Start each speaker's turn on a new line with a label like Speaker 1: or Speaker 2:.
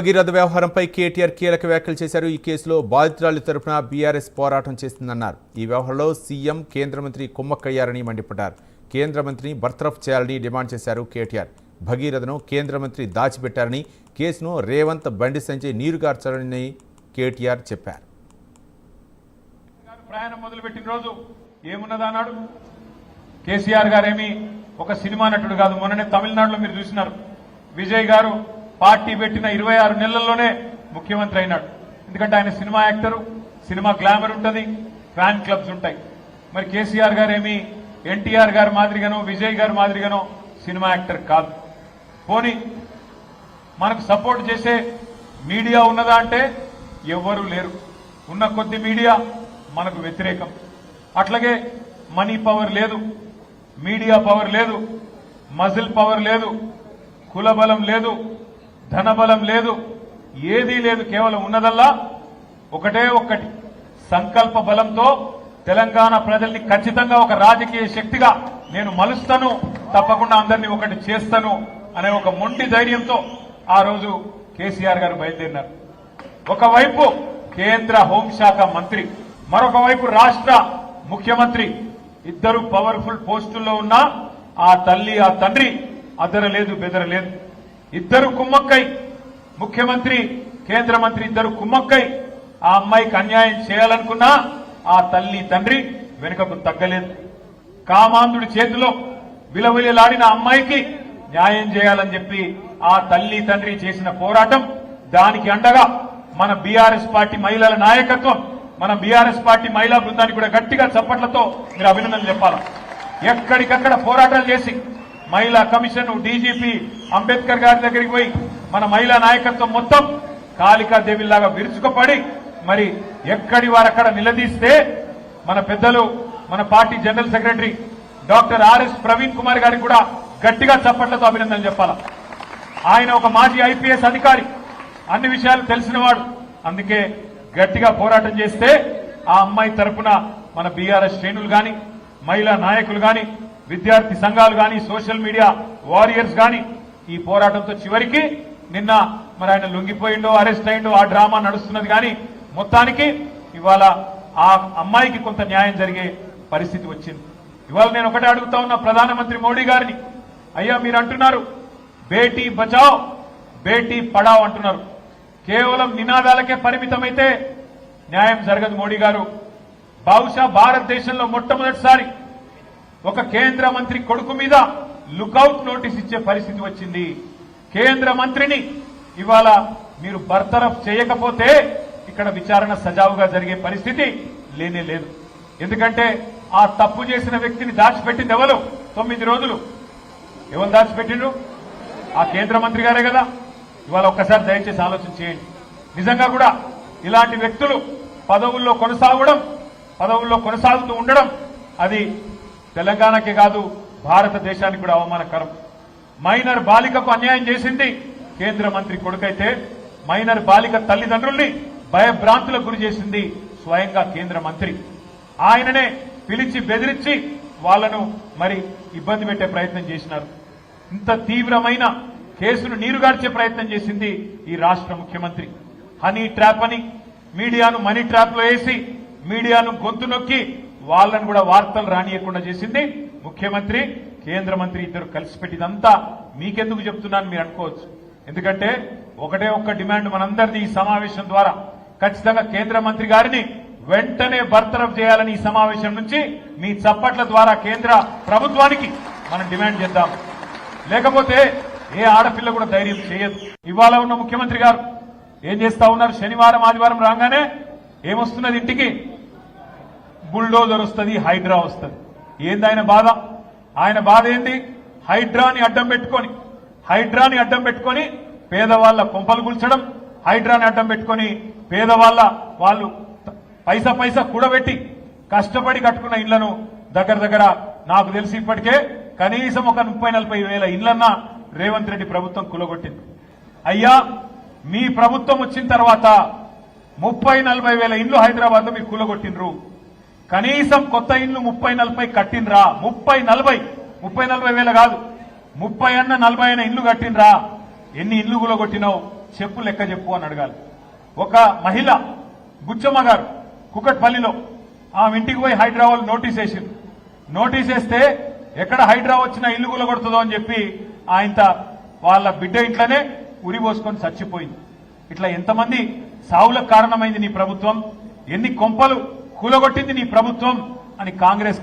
Speaker 1: భగీరథ వ్యవహారంపై కేటీఆర్ కీలక వ్యాఖ్యలు చేశారు. ఈ కేసులో బాధితురాలి తరపున బీఆర్ఎస్ పోరాటం చేస్తుందన్నారు. ఈ వ్యవహారంలో సీఎం కేంద్ర మంత్రి కుమ్మక్కయ్యారని మండిపడ్డారు. కేంద్ర మంత్రిని బర్తరఫ్ చేయాలని డిమాండ్ చేశారు కేటీఆర్. భగీరథను కేంద్ర మంత్రి దాచిపెట్టారని, కేసును రేవంత్ బండి సంజయ్ నీరుగార్చారని కేటీఆర్ చెప్పారు.
Speaker 2: ప్రయాణం మొదలుపెట్టిన రోజు ఏమున్నదన్నాడు కేసీఆర్ గారేమి ఒక సినిమా నటుడు కాదు. మొన్ననే తమిళనాడులో మీరు చూసినారు, విజయ్ గారు పార్టీ పెట్టిన 26 నెలల్లోనే ముఖ్యమంత్రి అయినాడు. ఎందుకంటే ఆయన సినిమా యాక్టరు, సినిమా గ్లామర్ ఉంటుంది, ఫ్యాన్ క్లబ్స్ ఉంటాయి. మరి కేసీఆర్ గారేమి ఎన్టీఆర్ గారి మాదిరిగానో విజయ్ గారి మాదిరిగానో సినిమా యాక్టర్ కాదు. పోనీ మనకు సపోర్ట్ చేసే మీడియా ఉన్నదా అంటే ఎవ్వరూ లేరు. ఉన్న కొద్ది మీడియా మనకు వ్యతిరేకం. అట్లాగే మనీ పవర్ లేదు, మీడియా పవర్ లేదు, మజిల్ పవర్ లేదు, కులబలం లేదు, ధనబలం లేదు, ఏదీ లేదు. కేవలం ఉన్నదల్లా ఒకటే ఒక్కటి, సంకల్ప బలంతో తెలంగాణ ప్రజల్ని ఖచ్చితంగా ఒక రాజకీయ శక్తిగా నేను మలుస్తాను, తప్పకుండా అందరినీ ఒకటి చేస్తాను అనే ఒక మొండి ధైర్యంతో ఆ రోజు కేసీఆర్ గారు బయలుదేరినారు. ఒకవైపు కేంద్ర హోంశాఖ మంత్రి, మరొక వైపు రాష్ట్ర ముఖ్యమంత్రి, ఇద్దరు పవర్ఫుల్ పోస్టుల్లో ఉన్న ఆ తల్లి ఆ తండ్రి అదరలేదు బెదరలేదు. ఇద్దరు కుమ్మక్కై, ముఖ్యమంత్రి కేంద్ర మంత్రి ఇద్దరు కుమ్మక్కై ఆ అమ్మాయికి అన్యాయం చేయాలనుకున్నా ఆ తల్లి తండ్రి వెనుకకు తగ్గలేదు. కామాంధుడి చేతిలో విలవిలలాడిన అమ్మాయికి న్యాయం చేయాలని చెప్పి ఆ తల్లి తండ్రి చేసిన పోరాటం, దానికి అండగా మన బీఆర్ఎస్ పార్టీ మహిళల నాయకత్వం, మన బీఆర్ఎస్ పార్టీ మహిళా బృందానికి కూడా గట్టిగా చప్పట్లతో మీరు అభినందనలు చెప్పాలి. ఎక్కడికక్కడ పోరాటాలు చేసి మహిళా కమిషన్, డీజీపీ అంబేద్కర్ గారి దగ్గరికి పోయి మన మహిళా నాయకత్వం మొత్తం కాళికాదేవిలాగా విరుచుకుపడి మరి ఎక్కడి వారక్కడ నిలదీస్తే మన పెద్దలు, మన party general secretary doctor RS Praveen Kumar గారికి కూడా గట్టిగా చప్పట్లతో అభినందనలు చెప్పాలి. ఆయన ఒక మాజీ ఐపీఎస్ అధికారి, అన్ని విషయాలు తెలిసినవాడు. అందుకే గట్టిగా పోరాటం చేస్తే ఆ అమ్మాయి తరపున మన బీఆర్ఎస్ శ్రేణులు గాని, మహిళా నాయకులు గాని, విద్యార్థి సంఘాలు గాని, సోషల్ మీడియా వారియర్స్ గాని ఈ పోరాటంతో చివరికి నిన్న మరి ఆయన లొంగిపోయిండో అరెస్ట్ అయిండో ఆ డ్రామా నడుస్తున్నది. కానీ మొత్తానికి ఇవాళ ఆ అమ్మాయికి కొంత న్యాయం జరిగే పరిస్థితి వచ్చింది. ఇవాళ నేను ఒకటే అడుగుతా ఉన్నా ప్రధానమంత్రి మోడీ గారిని, అయ్యా మీరు అంటున్నారు బేటీ బచావ్ బేటీ పడావ్ అంటున్నారు, కేవలం నినాదాలకే పరిమితమైతే న్యాయం జరగదు. మోడీ గారు బహుశా భారతదేశంలో మొట్టమొదటిసారి ఒక కేంద్ర మంత్రి కొడుకు మీద లుకౌట్ నోటీస్ ఇచ్చే పరిస్థితి వచ్చింది. కేంద్ర మంత్రిని ఇవాళ మీరు బర్తరఫ్ చేయకపోతే ఇక్కడ విచారణ సజావుగా జరిగే పరిస్థితి లేనే లేదు. ఎందుకంటే ఆ తప్పు చేసిన వ్యక్తిని దాచిపెట్టింది ఎవరు? 9 రోజులు ఎవరు దాచిపెట్టిండ్రు? ఆ కేంద్ర మంత్రి గారే కదా. ఇవాళ ఒక్కసారి దయచేసి ఆలోచన చేయండి. నిజంగా కూడా ఇలాంటి వ్యక్తులు పదవుల్లో కొనసాగుతూ ఉండడం అది తెలంగాణకే కాదు భారతదేశానికి కూడా అవమానకరం. మైనర్ బాలికకు అన్యాయం చేసింది కేంద్ర మంత్రి కొడుకైతే, మైనర్ బాలిక తల్లిదండ్రుల్ని భయభ్రాంతులకు గురి చేసింది స్వయంగా కేంద్ర మంత్రి. ఆయననే పిలిచి బెదిరించి వాళ్లను మరి ఇబ్బంది పెట్టే ప్రయత్నం చేసినారు. ఇంత తీవ్రమైన కేసును నీరుగార్చే ప్రయత్నం చేసింది ఈ రాష్ట్ర ముఖ్యమంత్రి. హనీ ట్రాప్ అని మీడియాను మనీ ట్రాప్ లో వేసి మీడియాను గొంతు నొక్కి వాళ్ళను కూడా వార్తలు రానియకుండా చేసింది ముఖ్యమంత్రి, కేంద్ర మంత్రి ఇద్దరు కలిసి పెట్టిందంతా మీకెందుకు చెప్తున్నాను మీరు అనుకోవచ్చు. ఎందుకంటే ఒకటే ఒక్క డిమాండ్ మనందరిది ఈ సమావేశం ద్వారా, ఖచ్చితంగా కేంద్ర మంత్రి గారిని వెంటనే బర్తరఫ్ చేయాలని ఈ సమావేశం నుంచి మీ చప్పట్ల ద్వారా కేంద్ర ప్రభుత్వానికి మనం డిమాండ్ చేద్దాం. లేకపోతే ఏ ఆడపిల్ల కూడా ధైర్యం చేయదు. ఇవాళ ఉన్న ముఖ్యమంత్రి గారు ఏం చేస్తా ఉన్నారు? శనివారం ఆదివారం రాగానే ఏమొస్తున్నది ఇంటికి? బుల్డోజర్ వస్తుంది, హైడ్రా వస్తుంది. ఏంది ఆయన బాధ? ఆయన బాధ ఏంటి? హైడ్రాని అడ్డం పెట్టుకొని పేదవాళ్ల కొంపలు కూల్చడం, హైడ్రాని అడ్డం పెట్టుకొని పేదవాళ్ల వాళ్ళు పైసా కూడబెట్టి కష్టపడి కట్టుకున్న ఇళ్లను దగ్గర నాకు తెలిసి ఇప్పటికే కనీసం ఒక 30-40 వేల ఇళ్లన్నా రేవంత్ రెడ్డి ప్రభుత్వం కూలగొట్టింది. అయ్యా మీ ప్రభుత్వం వచ్చిన తర్వాత 30-40 వేల ఇండ్లు హైదరాబాద్ లో మీరు కూలగొట్టినరు. కనీసం కొత్త ఇండ్లు 30-40 కట్టినరా? 30-40 వేల కాదు, 30 అన్న 40 అయిన ఇండ్లు కట్టినరా? ఎన్ని ఇండ్లు కూలగొట్టినావు? చెప్పు లెక్క చెప్పు అని అడగాలి. ఒక మహిళ బుచ్చమ్మ గారు కుకట్పల్లిలో ఆమె ఇంటికి పోయి హైదరాబాద్ నోటీస్ వేసింది. నోటీస్ వేస్తే ఎక్కడ హైదరాబాద్ వచ్చినా ఇల్లు కూలగొడుతుందో అని చెప్పి ఆయన వాళ్ళ బిడ్డ ఇంట్లోనే ఉరి పోసుకొని చచ్చిపోయింది. ఇట్లా ఎంతమంది సావులకు కారణమైంది నీ ప్రభుత్వం, ఎన్ని కొంపలు కూలగొట్టింది నీ ప్రభుత్వం అని కాంగ్రెస్